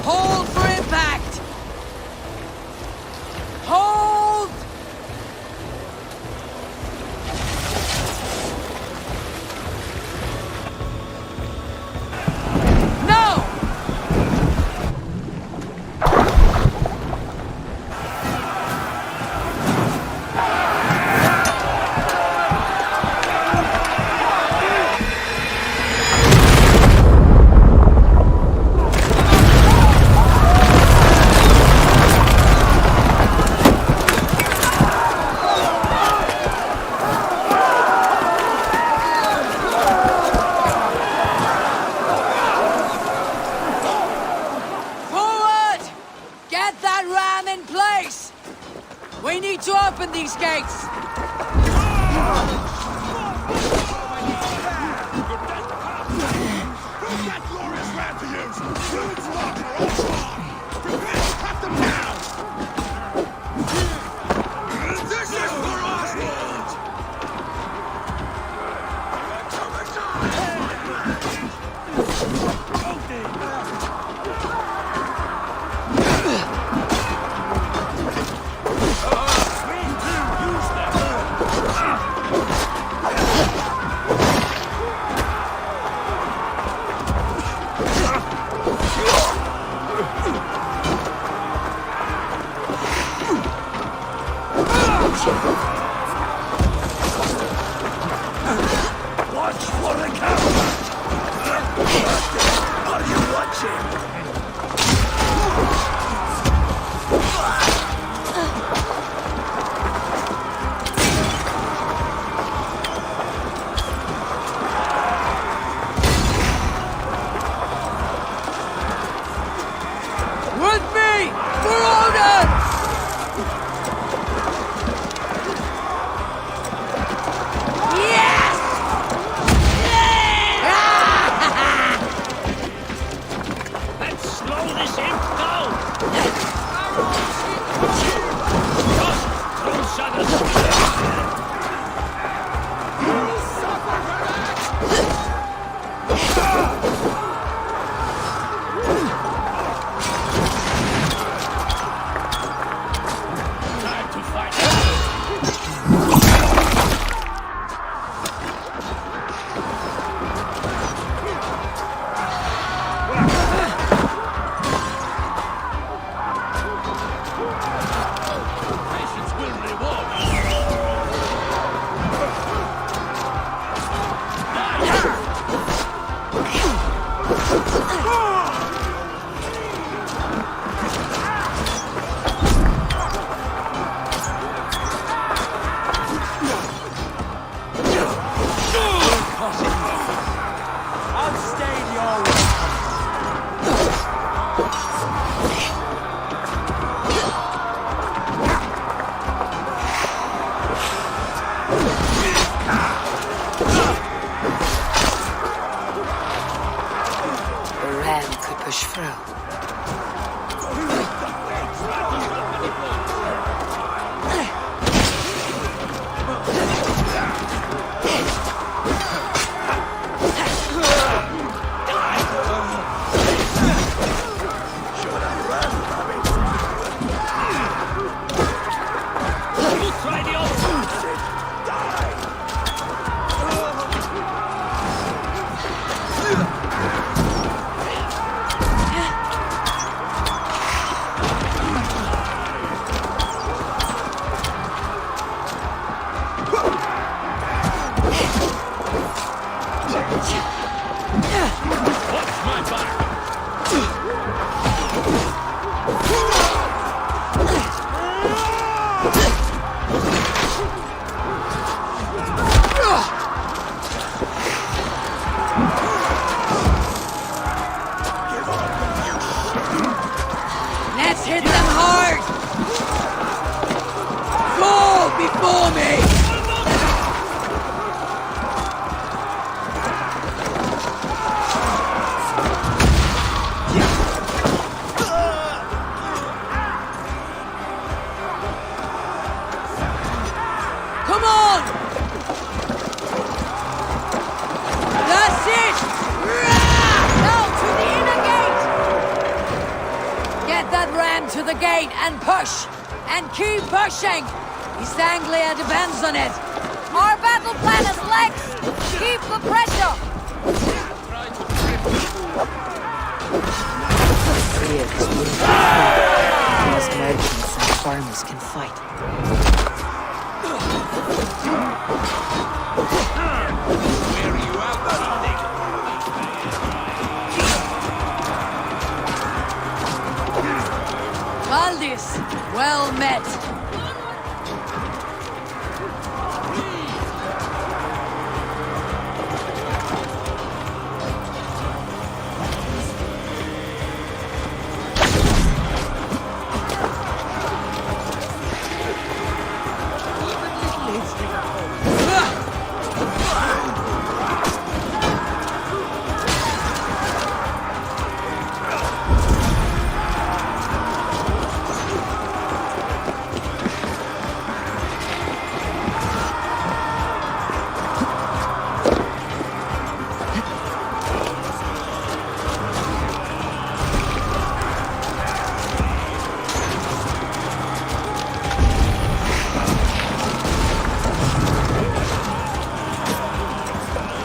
Hold for impact! Hold! No! We need to open these gates! That glorious rat to use! Fluid water, all on! Prepare to cut them down! This is for Oswald! Watch for the camera! Are you watching? With me! For order! push! And keep pushing! East Anglia depends on it! Our battle plan is legs! Keep the pressure! Here is beautiful. These merchants and farmers can fight. Where are you out hunting? Valdis, well met.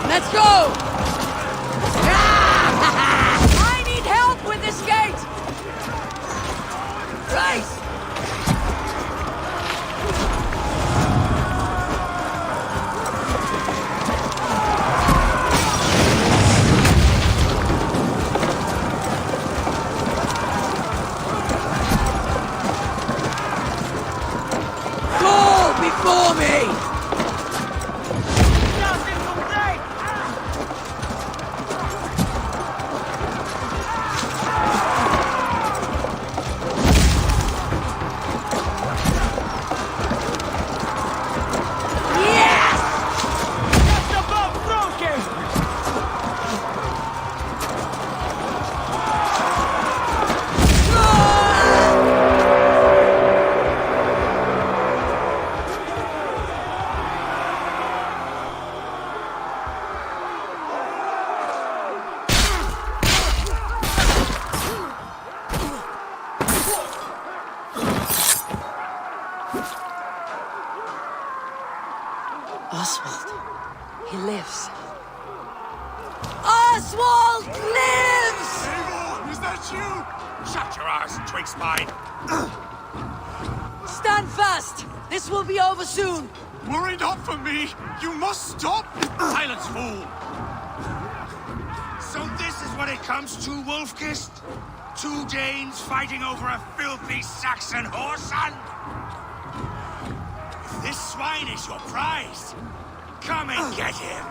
Let's go! I need help with this gate! Right! Go before me! Oswald. He lives. Oswald lives! Eivor, is that you? Shut your ass, twig spine. Stand fast! This will be over soon! Worry not for me. You must stop. Silence, fool. So this is what it comes to, Wolfkist? 2 Danes fighting over a filthy Saxon whoreson? If this swine is your prize, come and get him.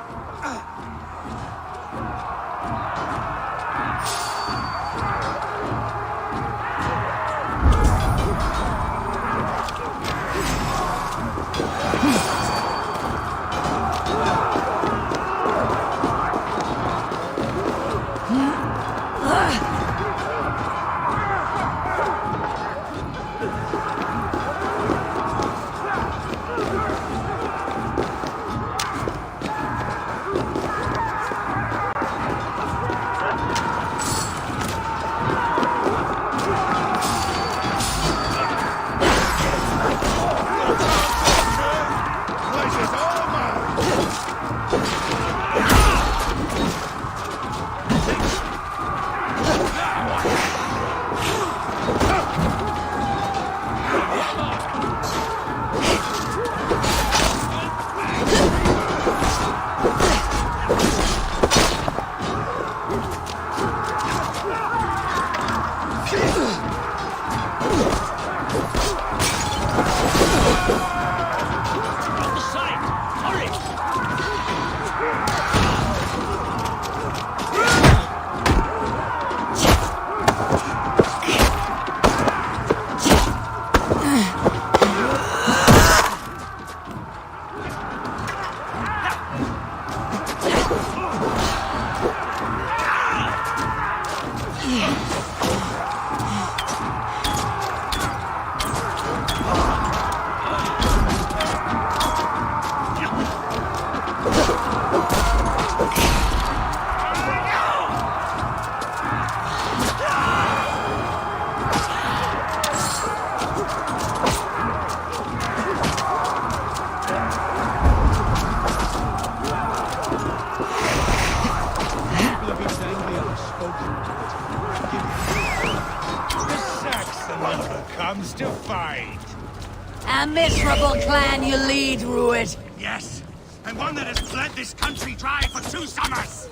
A miserable clan you lead, Rued. Yes, and one that has bled this country dry for 2 summers!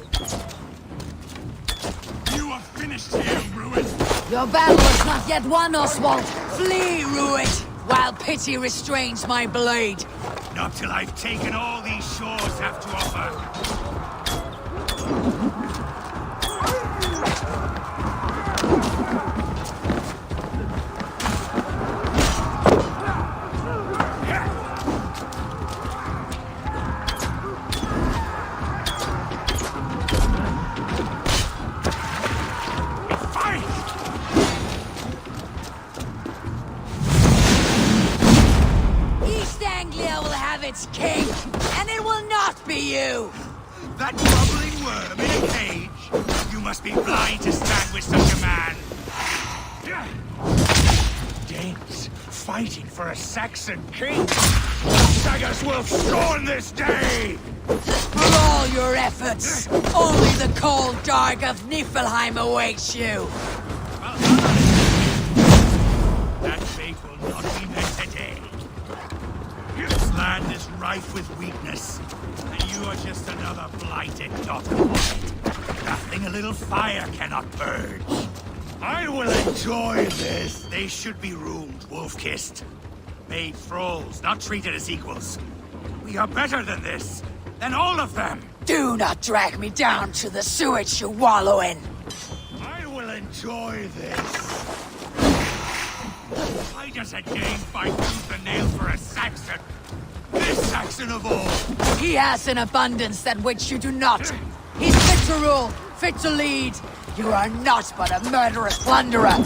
You are finished here, Ruin! Your battle is not yet won, Oswald. Flee, Rued, while pity restrains my blade. Not till I've taken all these shores have to offer. Its king, and it will not be you! That bubbling worm in a cage? You must be blind to stand with such a man! Danes fighting for a Saxon king! Saggers will scorn this day! For all your efforts, only the cold dark of Niflheim awaits you! Valhalla! That fate will not be met today. This land is rife with weakness, and you are just another blighted dot upon it. Nothing a little fire cannot purge. I will enjoy this. They should be roomed, wolf-kissed. Made thralls, not treated as equals. We are better than this, than all of them. Do not drag me down to the sewage you wallow in. I will enjoy this. Why does a Dane fight tooth and nail for a Saxon? This Saxon of all! He has an abundance than which you do not. He's fit to rule, fit to lead. You are not but a murderous plunderer.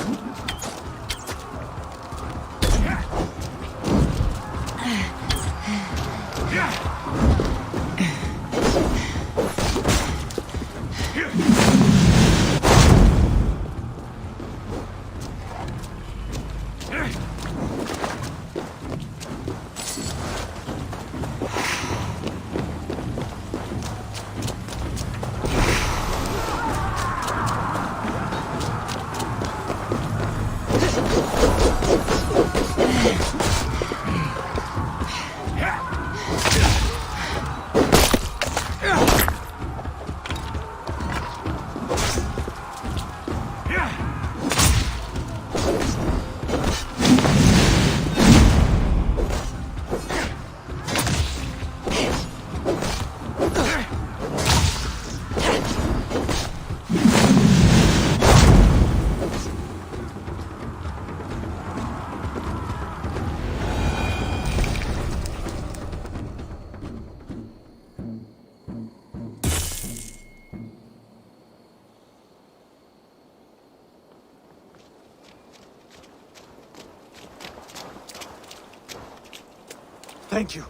Thank you.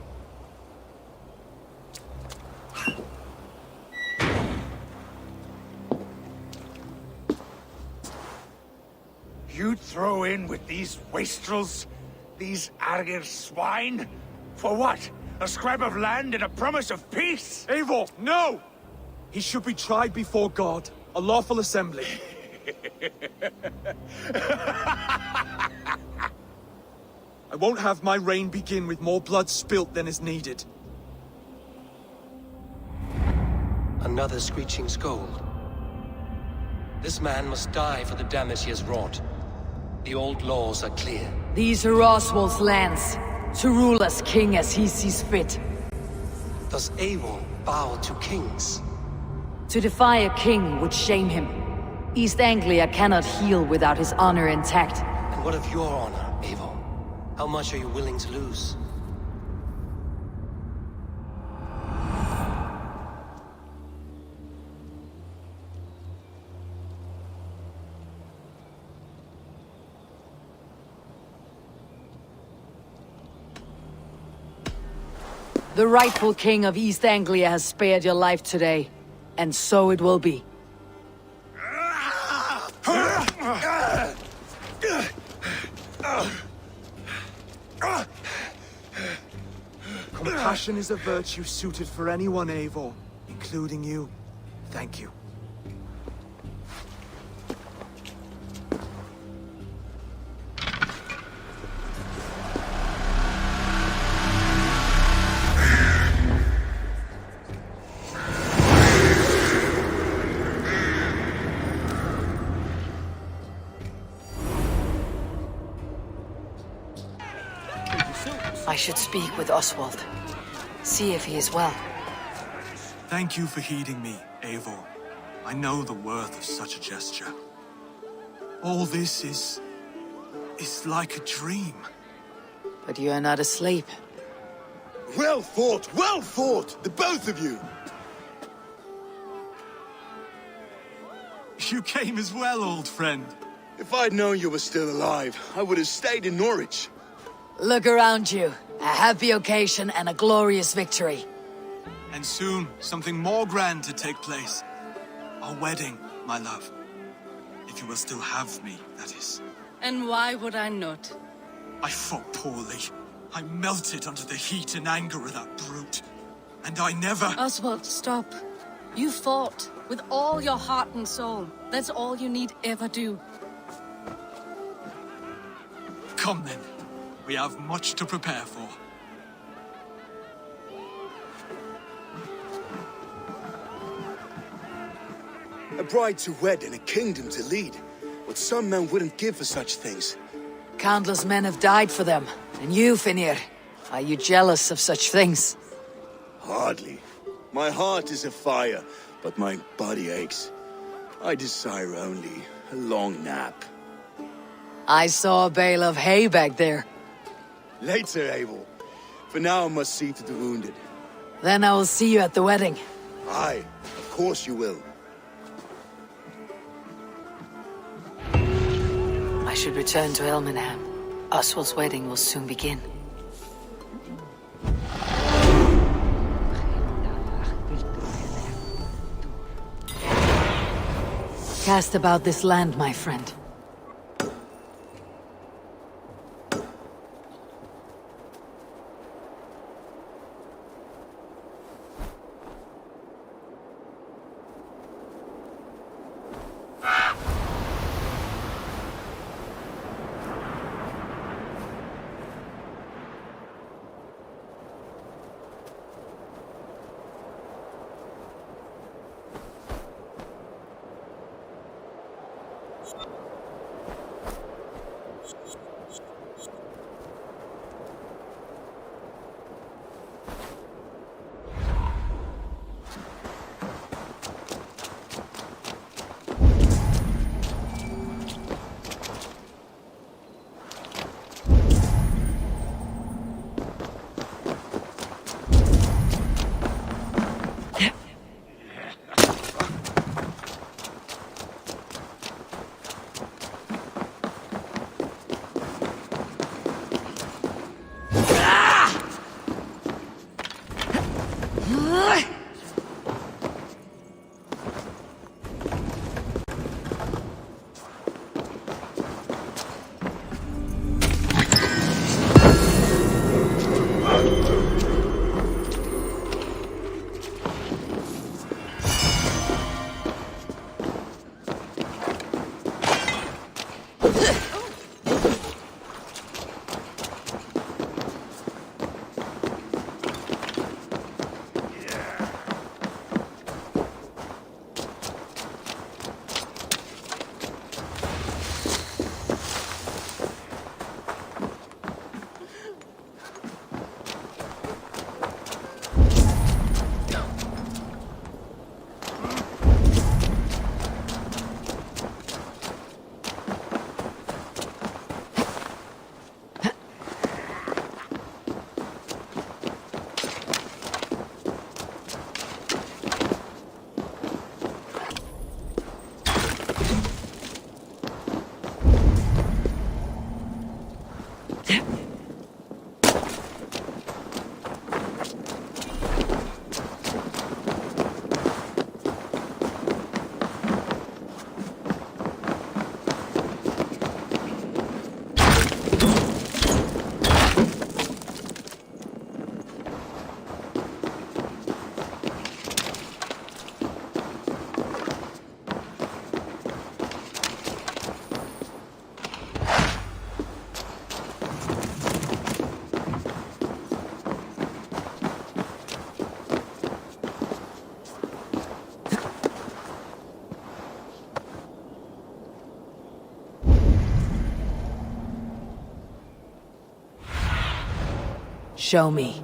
You'd throw in with these wastrels? These Argir swine? For what? A scrap of land and a promise of peace? Eivor, no! He should be tried before God, a lawful assembly. I won't have my reign begin with more blood spilt than is needed. Another screeching scold. This man must die for the damage he has wrought. The old laws are clear. These are Oswald's lands, to rule as king as he sees fit. Does Eivor bow to kings? To defy a king would shame him. East Anglia cannot heal without his honor intact. And what of your honor, Eivor? How much are you willing to lose? The rightful king of East Anglia has spared your life today, and so it will be. Compassion is a virtue suited for anyone, Eivor, including you. Thank you. I should speak with Oswald. See if he is well. Thank you for heeding me, Eivor. I know the worth of such a gesture. All this is like a dream. But you are not asleep. Well fought, the both of you! You came as well, old friend. If I'd known you were still alive, I would have stayed in Norwich. Look around you. A happy occasion and a glorious victory. And soon, something more grand to take place. Our wedding, my love. If you will still have me, that is. And why would I not? I fought poorly. I melted under the heat and anger of that brute. And I never... Oswald, stop. You fought with all your heart and soul. That's all you need ever do. Come then. We have much to prepare for. A bride to wed and a kingdom to lead. What some men wouldn't give for such things. Countless men have died for them. And you, Finnir, are you jealous of such things? Hardly. My heart is afire, but my body aches. I desire only a long nap. I saw a bale of hay back there. Later, Abel. For now I must see to the wounded. Then I will see you at the wedding. Aye, of course you will. I should return to Elmenham. Oswald's wedding will soon begin. Cast about this land, my friend. show me.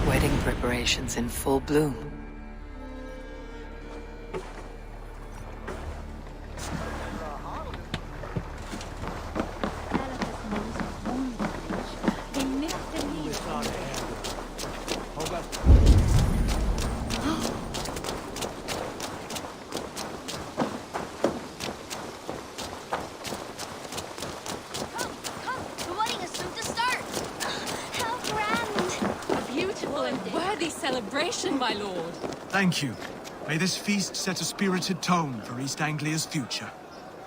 Wedding preparations in full bloom. The wedding is soon to start! How grand! A beautiful and worthy celebration, my lord. Thank you. May this feast set a spirited tone for East Anglia's future.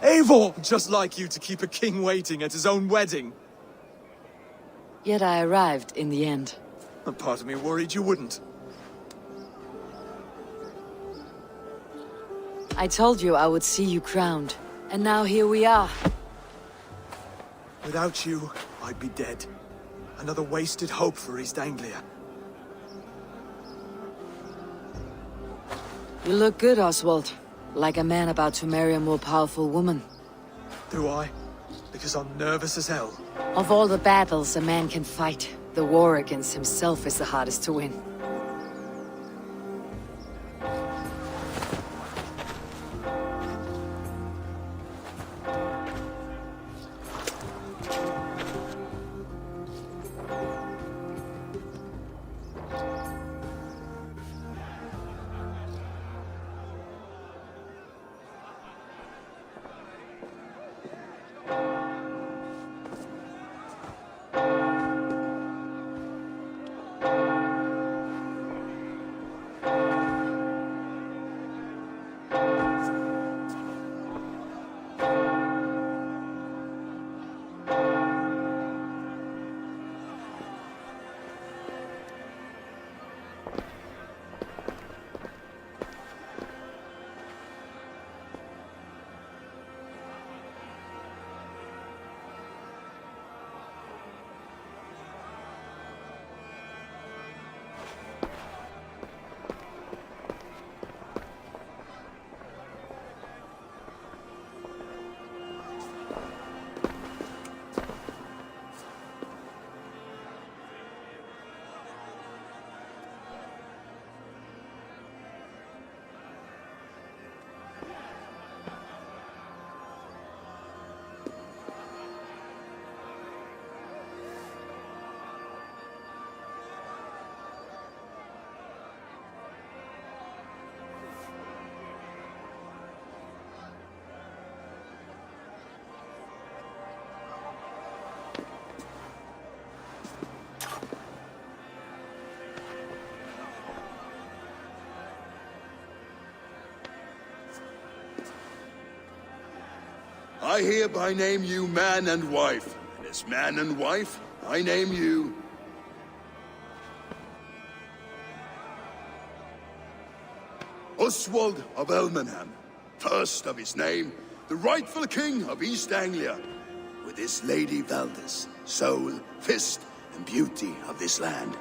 Eivor! Just like you to keep a king waiting at his own wedding. Yet I arrived in the end. A part of me worried you wouldn't. I told you I would see you crowned, and now here we are. Without you, I'd be dead. Another wasted hope for East Anglia. You look good, Oswald. Like a man about to marry a more powerful woman. Do I? Because I'm nervous as hell. Of all the battles a man can fight, the war against himself is the hardest to win. I hereby name you man and wife. And as man and wife, I name you... Oswald of Elmenham, first of his name, the rightful king of East Anglia, with his lady Valdis, soul, fist, and beauty of this land.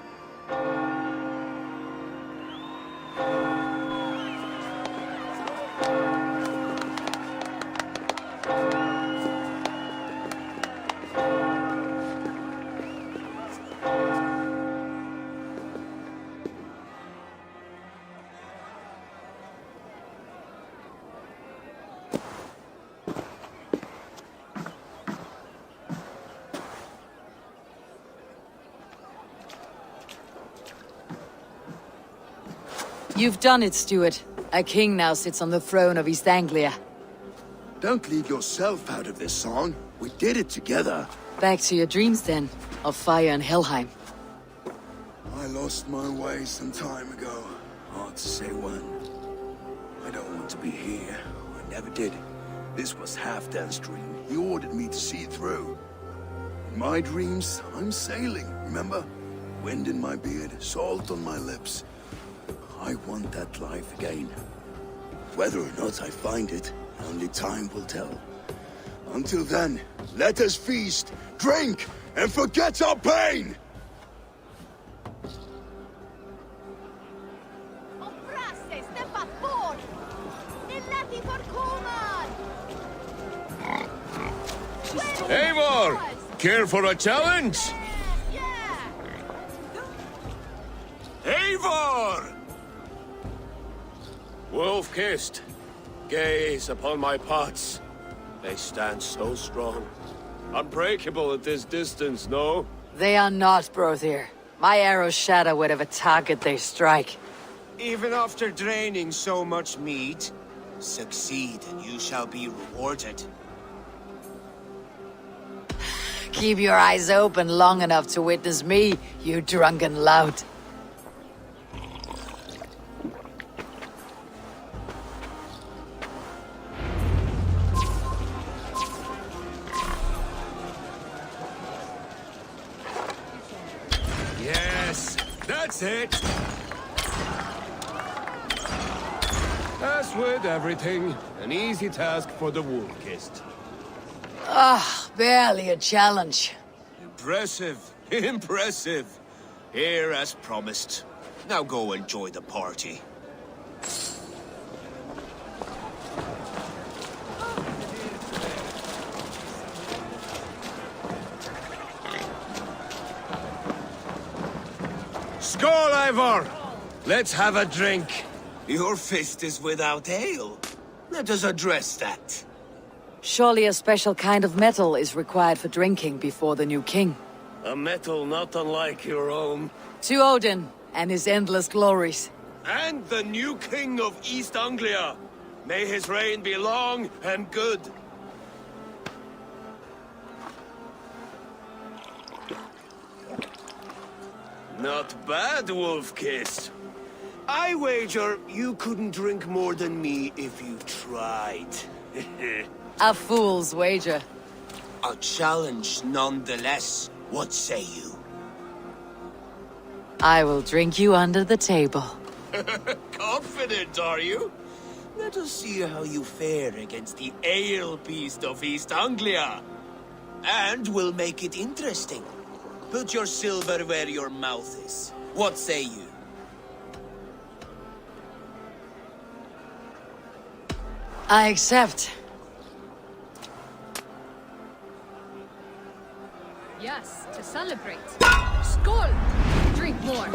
You've done it, Stuart. A king now sits on the throne of East Anglia. Don't leave yourself out of this song. We did it together. Back to your dreams then, of fire and Helheim. I lost my way some time ago. Hard to say when. I don't want to be here. I never did. This was Halfdan's dream. He ordered me to see it through. In my dreams, I'm sailing, remember? Wind in my beard, salt on my lips. I want that life again. Whether or not I find it, only time will tell. Until then, let us feast, drink, and forget our pain! Eivor! Care for a challenge? Eivor! Wolf-kissed, gaze upon my pots. They stand so strong. Unbreakable at this distance, no? They are not, Brothir. My arrows shatter whatever target they strike. Even after draining so much meat, succeed and you shall be rewarded. Keep your eyes open long enough to witness me, you drunken lout. Yes, that's it. As with everything, an easy task for the wolf-kissed. Barely a challenge. Impressive, impressive. Here as promised. Now go enjoy the party. Skål, Eivor! Let's have a drink. Your fist is without ale. Let us address that. Surely a special kind of metal is required for drinking before the new king. A metal not unlike your own. To Odin and his endless glories. And the new king of East Anglia. May his reign be long and good. Not bad, Wolf-kissed. I wager you couldn't drink more than me if you tried. A fool's wager. A challenge nonetheless. What say you? I will drink you under the table. Confident, are you? Let us see how you fare against the ale beast of East Anglia. And we'll make it interesting. Put your silver where your mouth is. What say you? I accept. Yes, to celebrate. Skål! Drink more.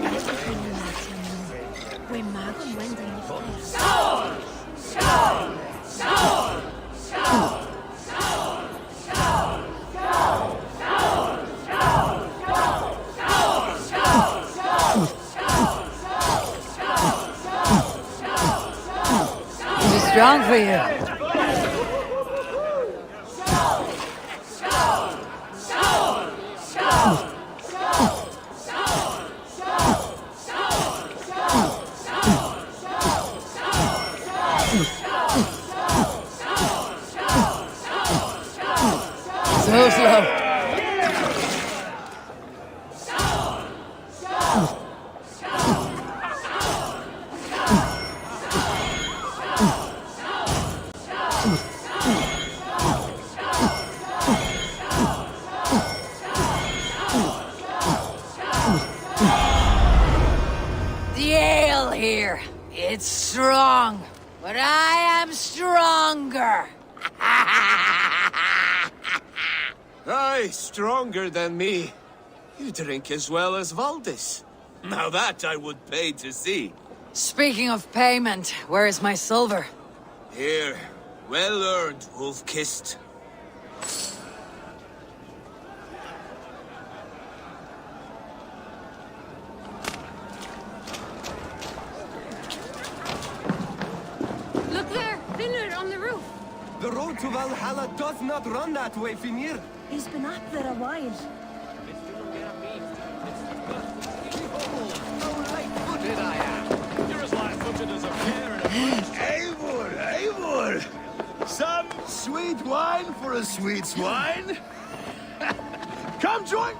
Too strong for you. So slow. The ale here, it's strong, but I am stronger. Aye, stronger than me. You drink as well as Valdis. Now that I would pay to see. Speaking of payment, where is my silver? Here, well earned, wolf-kissed. The road to Valhalla does not run that way, Finir. He's been up there a while. Eivor, Eivor! Some sweet wine for a sweet swine? Come join...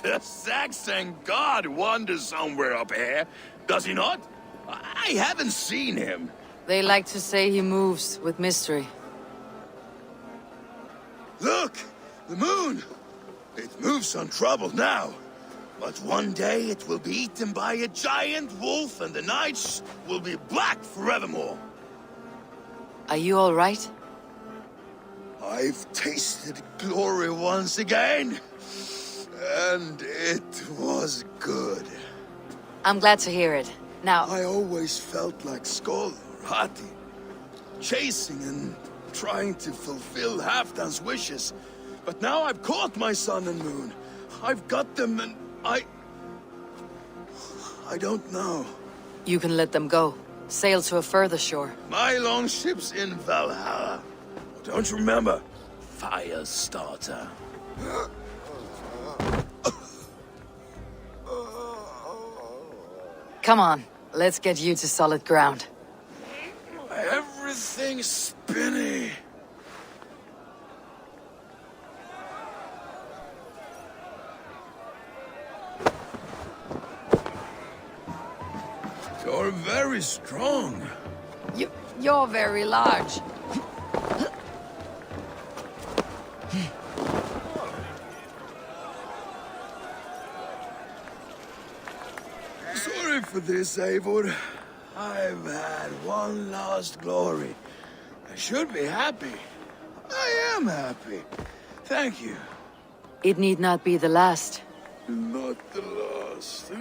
The Saxon god wanders somewhere up here, does he not? I haven't seen him. They like to say he moves with mystery. Look! The moon! It moves untroubled now. But one day it will be eaten by a giant wolf and the nights will be black forevermore. Are you all right? I've tasted glory once again. And it was good. I'm glad to hear it. Now, I always felt like Skoll or Hati. Chasing and trying to fulfill Halfdan's wishes. But now I've caught my sun and moon. I've got them and I don't know. you can let them go. Sail to a further shore. My longship's in Valhalla. Don't you remember? Firestarter. Come on, let's get you to solid ground. Everything's spinny. You're very strong. You're very large. Sorry for this, Eivor. I've had one last glory. I should be happy. I am happy. Thank you. It need not be the last. Not the last.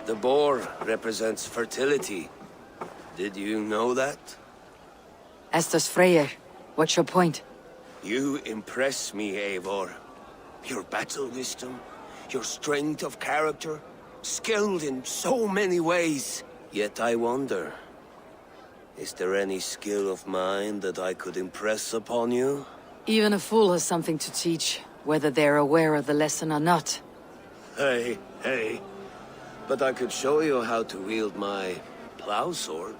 The boar represents fertility. Did you know that? As does Freyr. What's your point? You impress me, Eivor. Your battle wisdom, your strength of character, skilled in so many ways. Yet I wonder, is there any skill of mine that I could impress upon you? Even a fool has something to teach, whether they're aware of the lesson or not. Hey, hey. But I could show you how to wield my plow sword.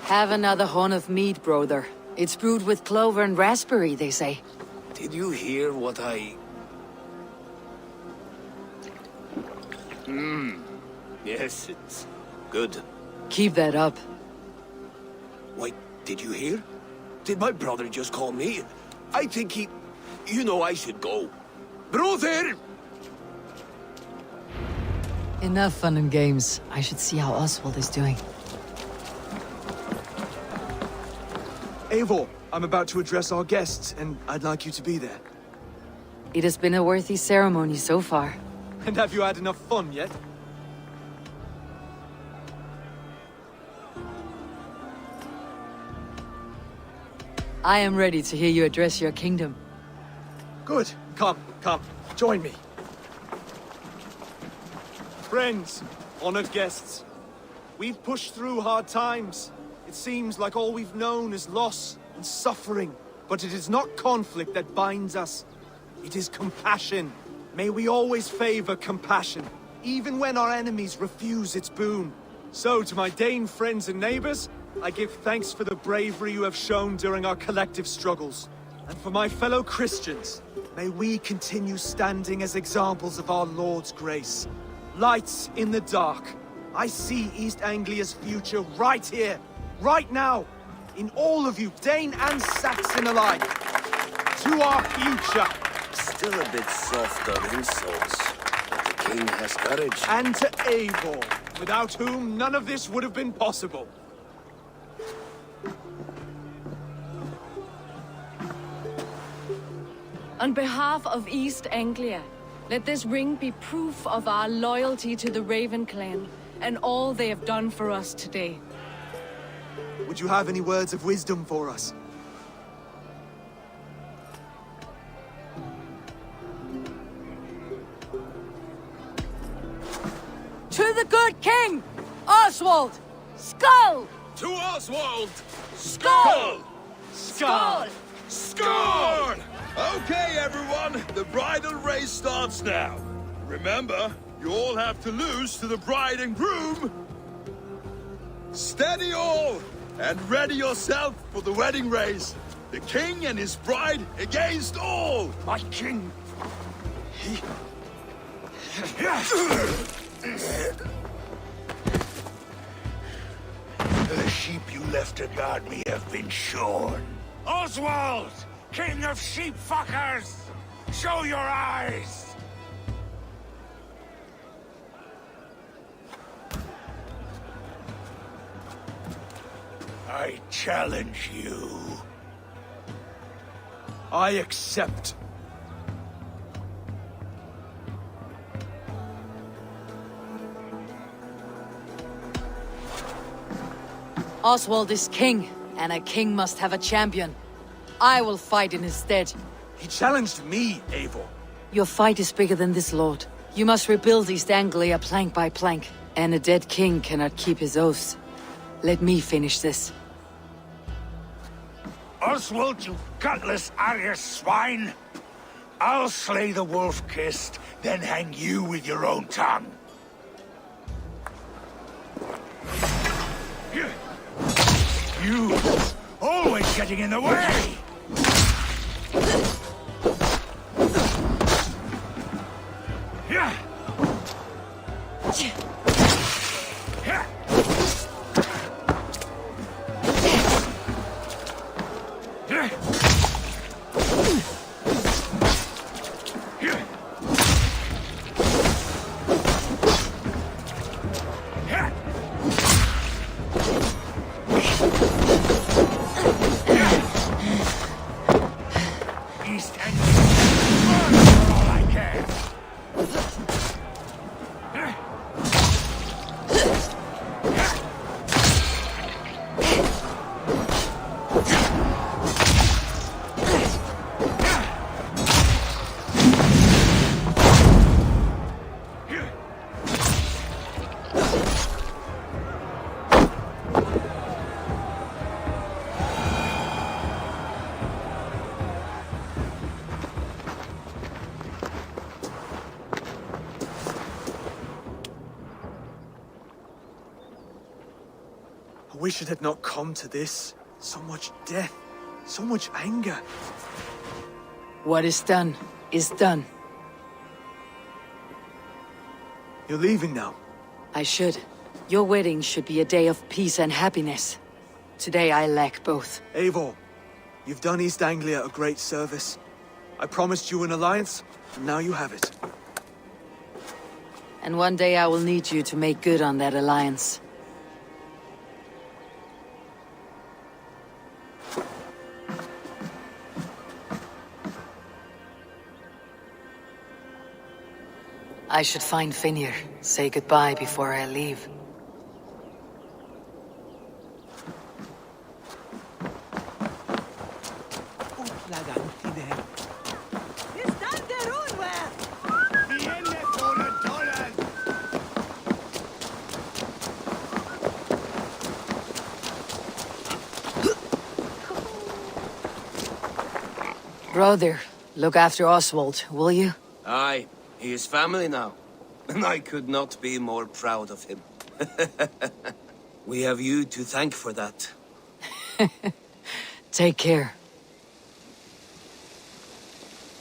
Have another horn of mead, brother. It's brewed with clover and raspberry, they say. Did you hear what I... Yes, it's Good. Keep that up. Wait, did you hear? Did my brother just call me? I think he... You know I should go. Brother! Enough fun and games. I should see how Oswald is doing. Eivor, I'm about to address our guests, and I'd like you to be there. It has been a worthy ceremony so far. And have you had enough fun yet? I am ready to hear you address your kingdom. Good. Come, join me. Friends, honored guests, we've pushed through hard times. It seems like all we've known is loss and suffering. But it is not conflict that binds us. It is compassion. May we always favor compassion, even when our enemies refuse its boon. So, to my Dane friends and neighbors, I give thanks for the bravery you have shown during our collective struggles. And for my fellow Christians, may we continue standing as examples of our Lord's grace. Lights in the dark. I see East Anglia's future right here, right now, in all of you, Dane and Saxon alike. To our future. Still a bit soft on insults, but the king has courage. And to Eivor, without whom none of this would have been possible. On behalf of East Anglia, let this ring be proof of our loyalty to the Raven clan and all they have done for us today. Would you have any words of wisdom for us? To the good king, Oswald! Skull! To Oswald! Skull! Skull! Score! Okay, everyone, the bridal race starts now. Remember, you all have to lose to the bride and groom. Steady all, and ready yourself for the wedding race. The king and his bride against all. My king! The sheep you left to guard me have been shorn. Oswald! King of sheep fuckers! Show your eyes! I challenge you. I accept. Oswald is king, and a king must have a champion. I will fight in his stead. He challenged me, Eivor. Your fight is bigger than this, Lord. You must rebuild East Anglia plank by plank, and a dead king cannot keep his oaths. Let me finish this. Oswald, you gutless Arya swine! I'll slay the wolf-kissed, then hang you with your own tongue. You always getting in the way! Yeah. East Anglia, burn for all I care. I wish it had not come to this. So much death, so much anger. What is done, is done. You're leaving now. I should. Your wedding should be a day of peace and happiness. Today I lack both. Eivor, you've done East Anglia a great service. I promised you an alliance, and now you have it. And one day I will need you to make good on that alliance. I should find Finir, say goodbye before I leave. Brother, look after Oswald, will you? Aye, he is family now. And I could not be more proud of him. We have you to thank for that. Take care.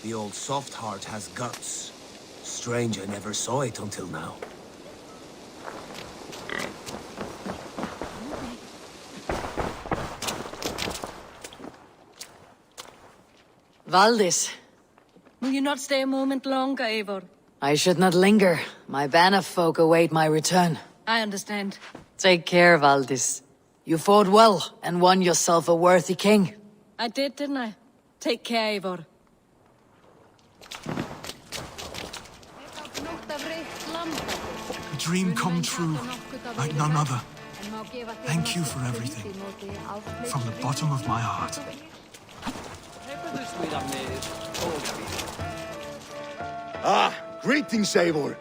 The old soft heart has guts. Strange I never saw it until now. Valdis, Will you not stay a moment longer, Eivor? I should not linger. My Banner folk await my return. I understand. Take care, Valdis. You fought well and won yourself a worthy king. I did, didn't I? Take care, Eivor. A dream come true, like none other. Thank you for everything. From the bottom of my heart. Ah, greetings, Eivor.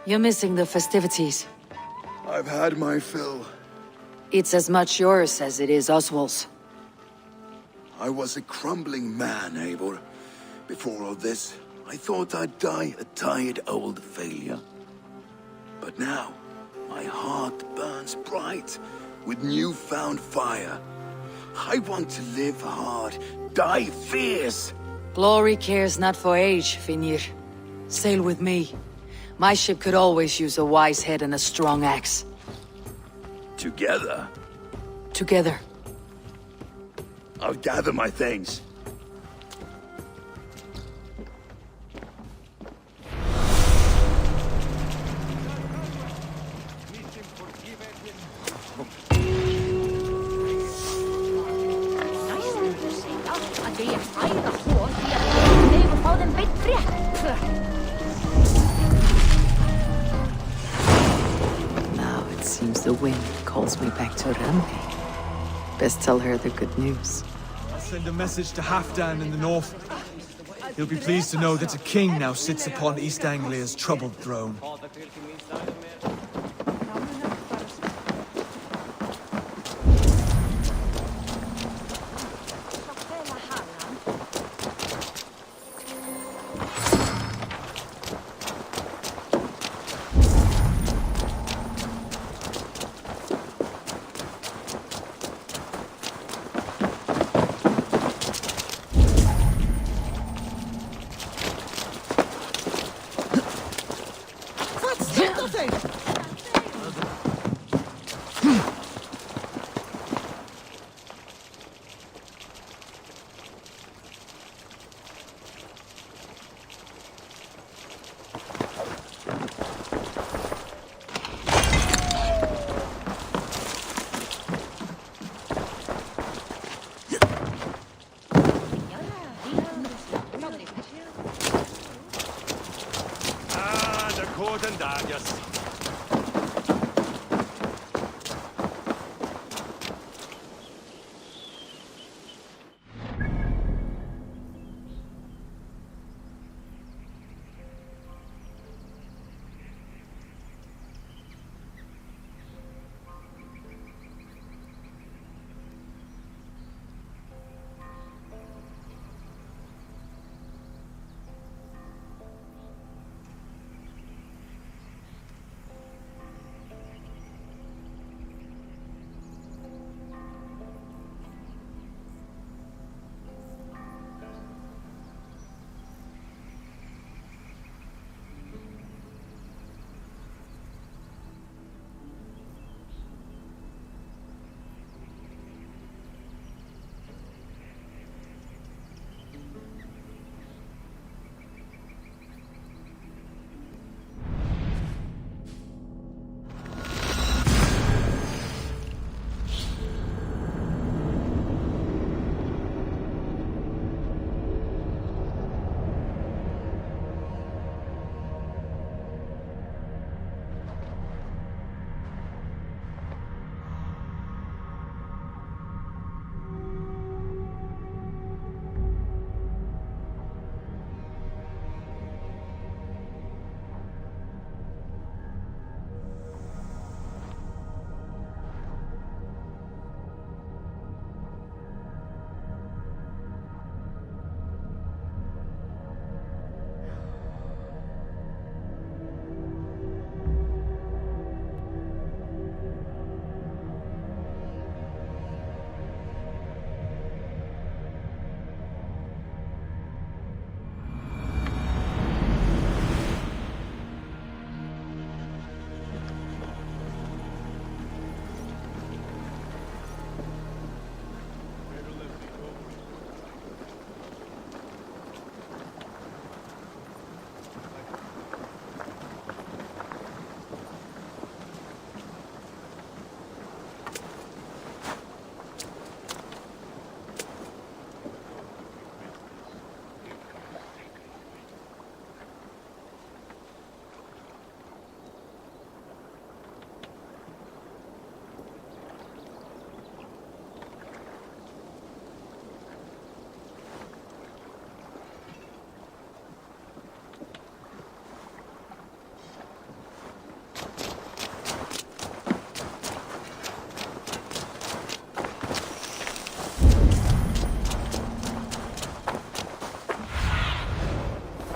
You're missing the festivities. I've had my fill. It's as much yours as it is Oswald's. I was a crumbling man, Eivor. Before all this, I thought I'd die a tired old failure. But now, my heart burns bright with newfound fire. I want to live hard, die fierce. Glory cares not for age, Finir. Sail with me. My ship could always use a wise head and a strong axe. Together, Together. I'll gather my things. Now it seems the wind calls me back to Randi. Best tell her the good news. I'll send a message to Halfdan in the north. He'll be pleased to know that a king now sits upon East Anglia's troubled throne.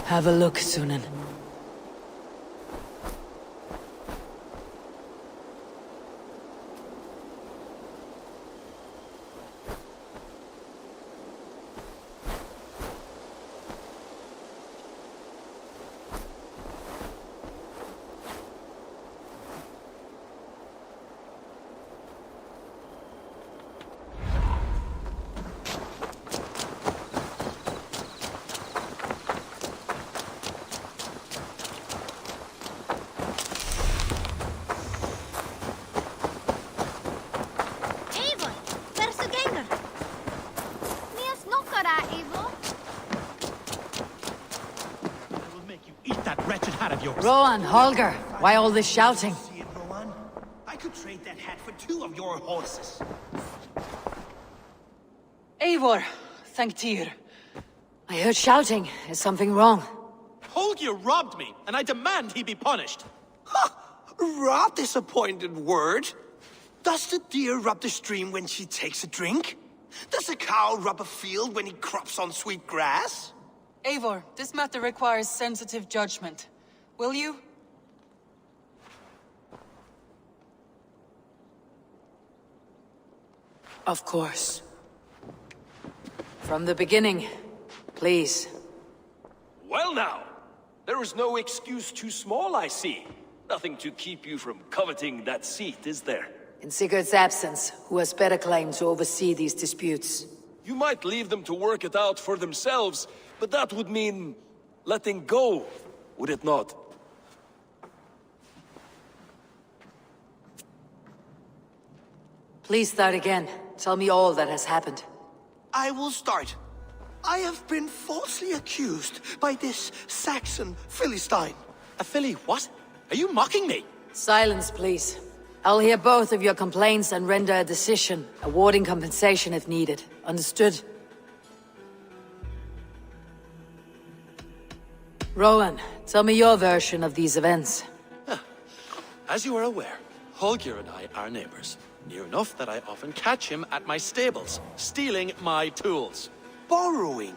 Have a look, Sunan. Eivor, hversu gengur? Mér snokkar það, Eivor. I will make you eat that wretched hat of yours. Rowan, Holger, why all this shouting? See it, Rowan? I could trade that hat for 2 of your horses. Eivor, thank Tyr. I heard shouting. Is something wrong? Holger robbed me, and I demand he be punished. Rot disappointed word. Does the deer rub the stream when she takes a drink? Does a cow rub a field when he crops on sweet grass? Eivor, this matter requires sensitive judgment. Will you? Of course. From the beginning, please. Well now, there is no excuse too small, I see. Nothing to keep you from coveting that seat, is there? In Sigurd's absence, who has better claim to oversee these disputes? You might leave them to work it out for themselves, but that would mean letting go, would it not? Please start again. Tell me all that has happened. I will start. I have been falsely accused by this Saxon Philistine. A filly what? Are you mocking me? Silence, please. I'll hear both of your complaints and render a decision, awarding compensation if needed. Understood? Rowan, tell me your version of these events. As you are aware, Holger and I are neighbors. Near enough that I often catch him at my stables, stealing my tools. Borrowing.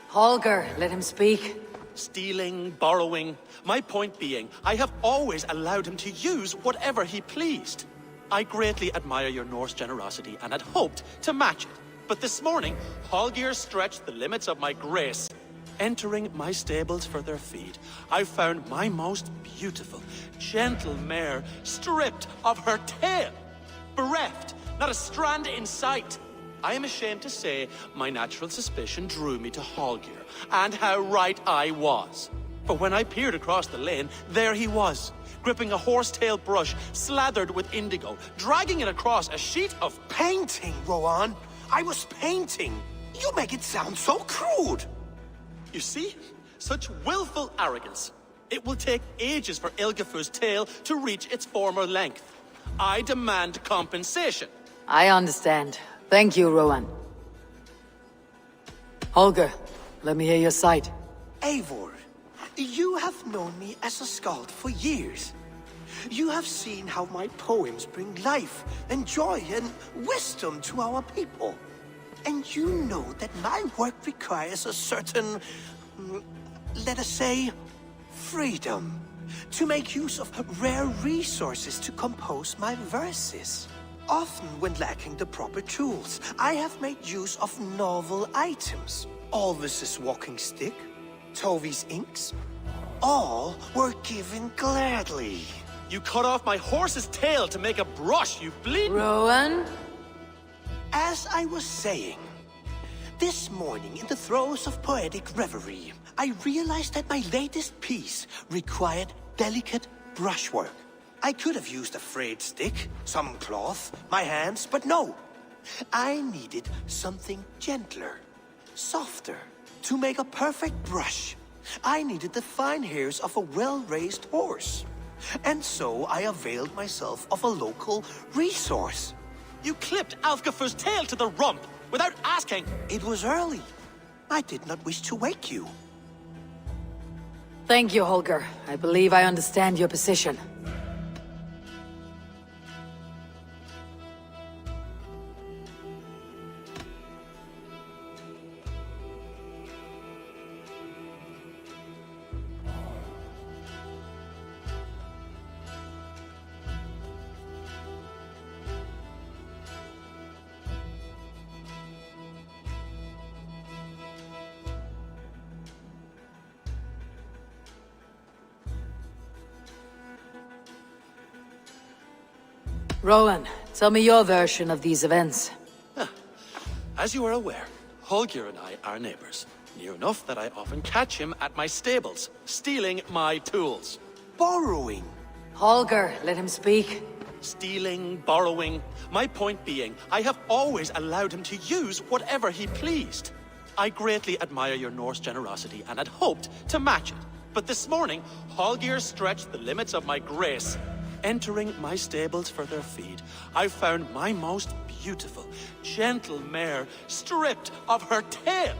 Holger, let him speak. Stealing, borrowing. My point being, I have always allowed him to use whatever he pleased. I greatly admire your Norse generosity and had hoped to match it. But this morning, Holger stretched the limits of my grace. Entering my stables for their feed, I found my most beautiful, gentle mare stripped of her tail. Bereft, not a strand in sight. I am ashamed to say my natural suspicion drew me to Holger, and how right I was. For when I peered across the lane, there he was, gripping a horsetail brush slathered with indigo, dragging it across a sheet of Painting, Rowan. I was painting. You make it sound so crude. You see? Such willful arrogance. It will take ages for Ilgafur's tail to reach its former length. I demand compensation. I understand. Thank you, Rowan. Holger, let me hear your side. Eivor, you have known me as a skald for years. You have seen how my poems bring life and joy and wisdom to our people. And you know that my work requires a certain, let us say, freedom. To make use of rare resources to compose my verses. Often when lacking the proper tools, I have made use of novel items. Alvis's walking stick, Tovi's inks, all were given gladly. You cut off my horse's tail to make a brush, you bleed. Rowan? As I was saying, this morning in the throes of poetic reverie, I realized that my latest piece required delicate brushwork. I could have used a frayed stick, some cloth, my hands, but no. I needed something gentler, softer. To make a perfect brush, I needed the fine hairs of a well-raised horse. And so I availed myself of a local resource. You clipped Alfgafur's tail to the rump without asking. It was early. I did not wish to wake you. Thank you, Holger. I believe I understand your position. Rowan, tell me your version of these events. As you are aware, Holger and I are neighbors. Near enough that I often catch him at my stables, stealing my tools. Borrowing. Holger, let him speak. Stealing, borrowing. My point being, I have always allowed him to use whatever he pleased. I greatly admire your Norse generosity and had hoped to match it. But this morning, Holger stretched the limits of my grace. Entering my stables for their feed, I found my most beautiful, gentle mare stripped of her tail.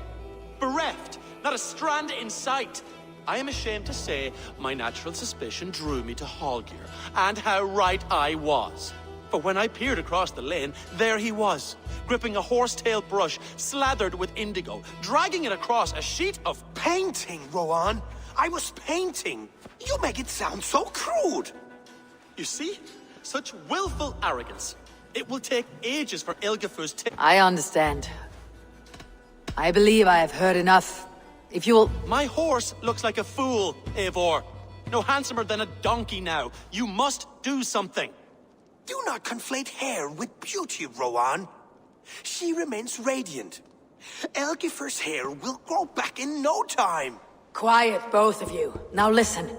Bereft, not a strand in sight. I am ashamed to say my natural suspicion drew me to Holger, and how right I was. For when I peered across the lane, there he was, gripping a horsetail brush slathered with indigo, dragging it across a sheet of... Painting, Rowan. I was painting. You make it sound so crude. You see? Such willful arrogance. It will take ages for Ilgafur's I understand. I believe I have heard enough. If you will... My horse looks like a fool, Eivor. No handsomer than a donkey now. You must do something. Do not conflate hair with beauty, Rowan. She remains radiant. Elgifur's hair will grow back in no time. Quiet, both of you. Now listen.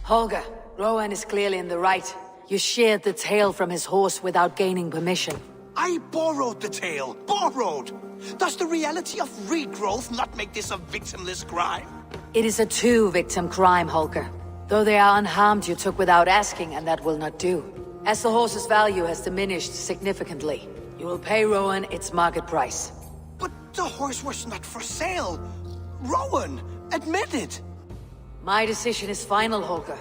Holger, Rowan is clearly in the right. You sheared the tail from his horse without gaining permission. I borrowed the tail. Borrowed! Does the reality of regrowth not make this a victimless crime? It is a two-victim crime, Holger. Though they are unharmed, you took without asking, and that will not do. As the horse's value has diminished significantly, you will pay Rowan its market price. But the horse was not for sale. Rowan, admit it. My decision is final, Holger.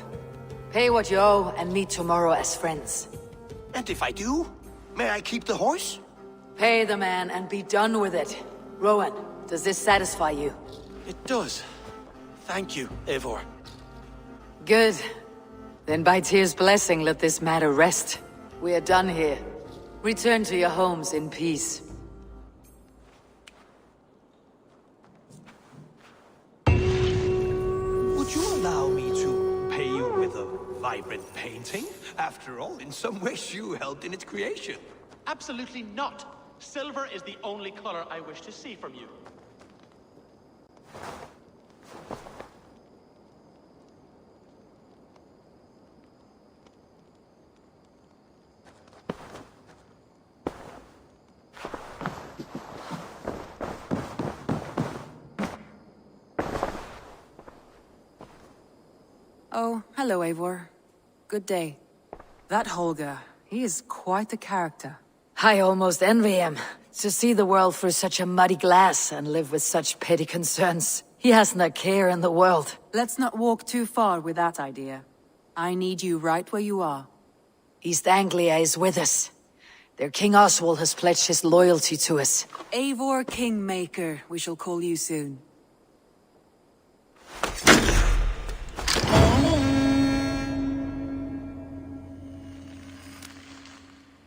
Pay what you owe and meet tomorrow as friends. And if I do, may I keep the horse? Pay the man and be done with it. Rowan, does this satisfy you? It does. Thank you, Eivor. Good. Then by Tyr's blessing, let this matter rest. We are done here. Return to your homes in peace. Would you allow me to pay you with a vibrant painting? After all, in some ways you helped in its creation. Absolutely not. Silver is the only color I wish to see from you. Oh, hello, Eivor. Good day. That Holger, he is quite the character. I almost envy him. To see the world through such a muddy glass and live with such petty concerns. He hasn't a care in the world. Let's not walk too far with that idea. I need you right where you are. East Anglia is with us. Their King Oswald has pledged his loyalty to us. Eivor Kingmaker, we shall call you soon.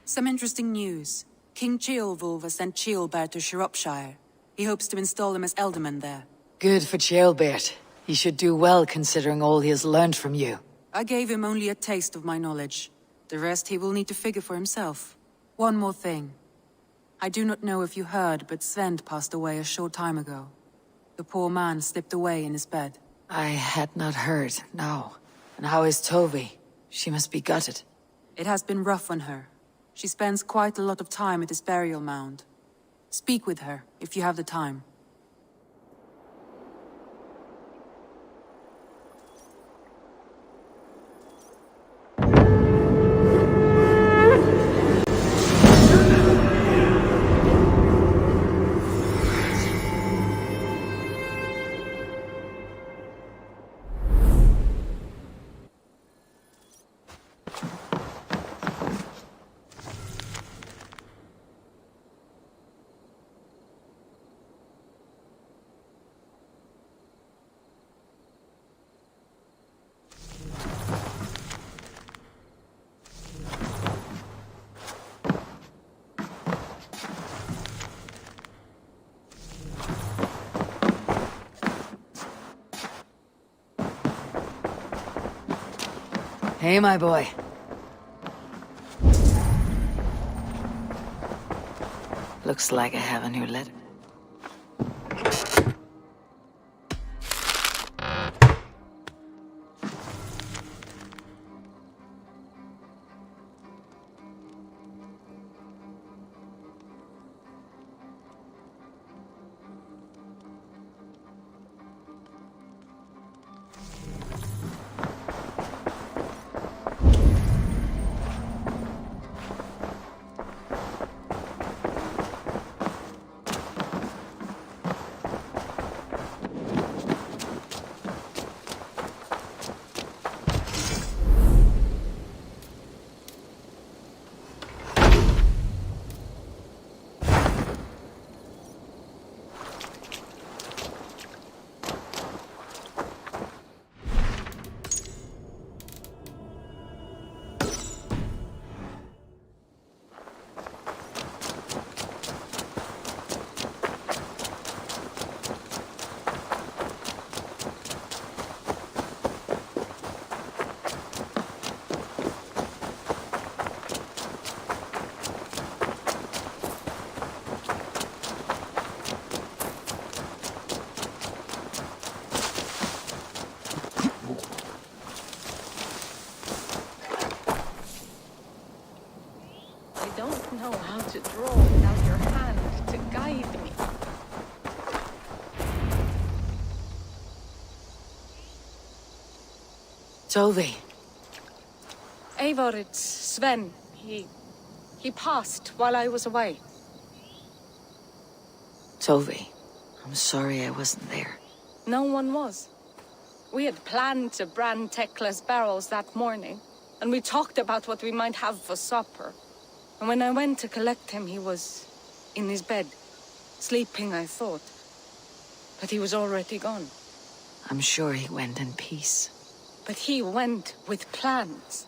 Some interesting news. King Ceolwulf has sent Ceolbert to Shropshire. He hopes to install him as Elderman there. Good for Ceolbert. He should do well considering all he has learned from you. I gave him only a taste of my knowledge. The rest he will need to figure for himself. One more thing. I do not know if you heard, but Svend passed away a short time ago. The poor man slipped away in his bed. I had not heard, no. And how is Tovi? She must be gutted. It has been rough on her. She spends quite a lot of time at his burial mound. Speak with her, if you have the time. Hey, my boy. Looks like I have a new letter. Know how to draw without your hand to guide me. Tovi. Eivor, it's Sven. He passed while I was away. Tovi, I'm sorry I wasn't there. No one was. We had planned to brand Tekla's barrels that morning, and we talked about what we might have for supper. And when I went to collect him, he was in his bed, sleeping, I thought. But he was already gone. I'm sure he went in peace. But he went with plans.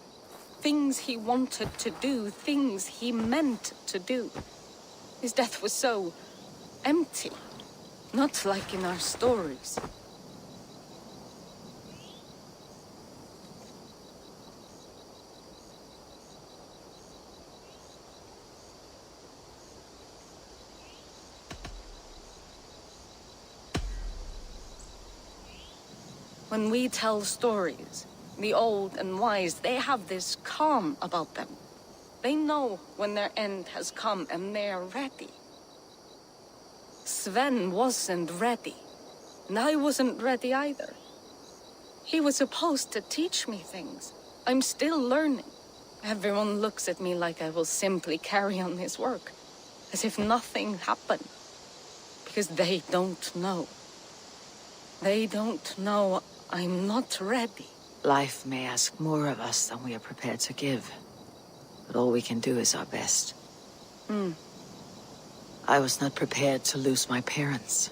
Things he wanted to do, things he meant to do. His death was so empty, not like in our stories. When we tell stories, the old and wise, they have this calm about them. They know when their end has come and they're ready. Sven wasn't ready, and I wasn't ready either. He was supposed to teach me things. I'm still learning. Everyone looks at me like I will simply carry on his work, as if nothing happened. Because they don't know. They don't know I'm not ready. Life may ask more of us than we are prepared to give. But all we can do is our best. I was not prepared to lose my parents.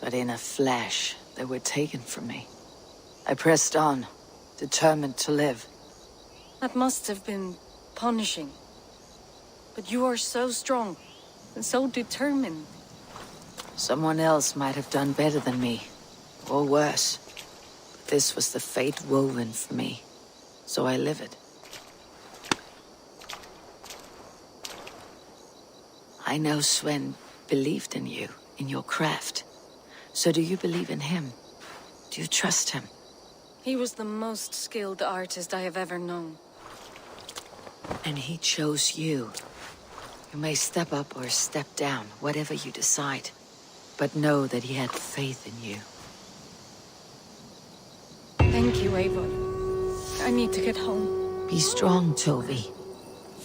But in a flash, they were taken from me. I pressed on, determined to live. That must have been punishing. But you are so strong, and so determined. Someone else might have done better than me, or worse. But this was the fate woven for me, so I live it. I know Sven believed in you, in your craft. So do you believe in him? Do you trust him? He was the most skilled artist I have ever known. And he chose you. You may step up or step down, whatever you decide. But know that he had faith in you. Thank you, Eivor. I need to get home. Be strong, Tovi.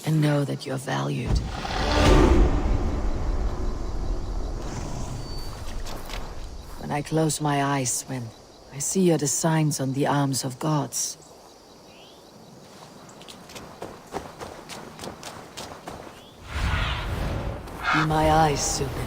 And know that you're valued. When I close my eyes, Sven, I see the signs on the arms of gods. Be my eyes, Subin.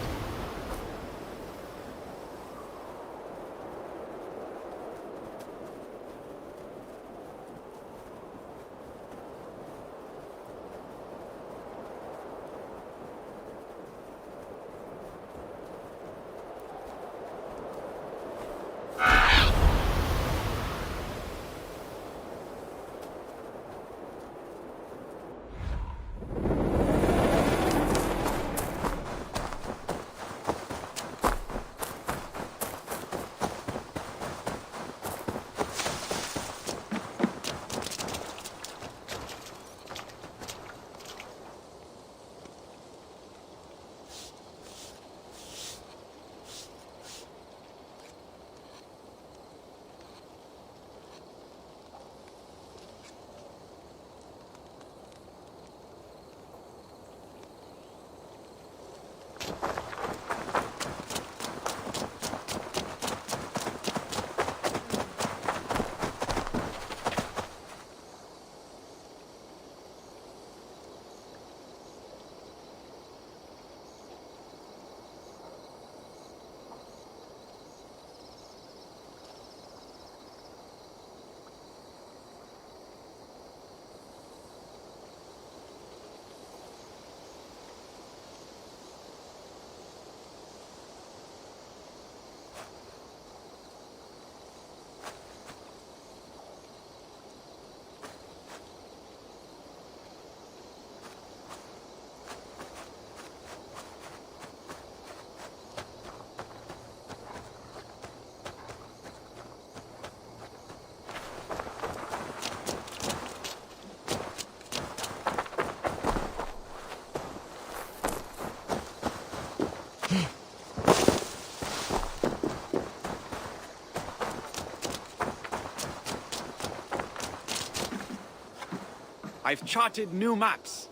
I've charted new maps.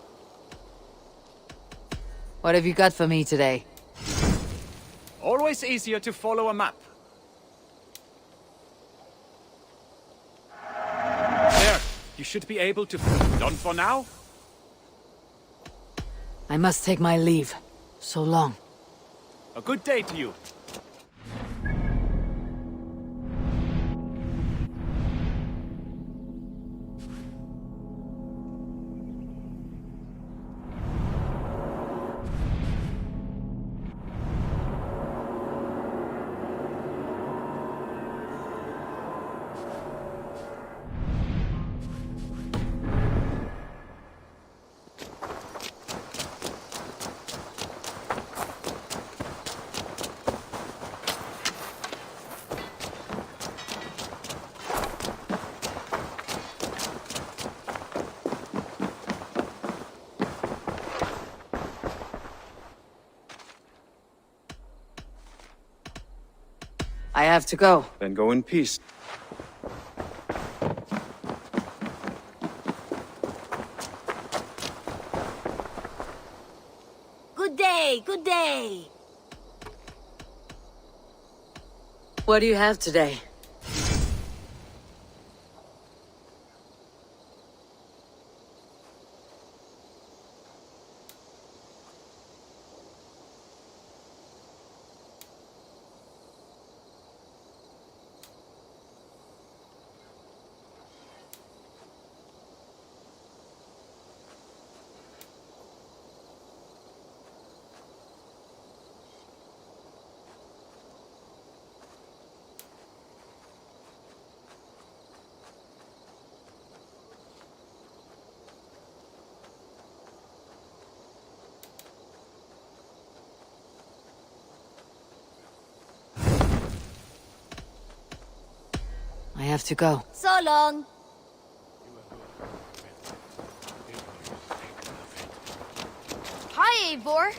What have you got for me today? Always easier to follow a map. There, you should be able to... Done for now? I must take my leave. So long. A good day to you. I have to go. Then go in peace. Good day, good day. What do you have today? I have to go. So long. Hi, Eivor.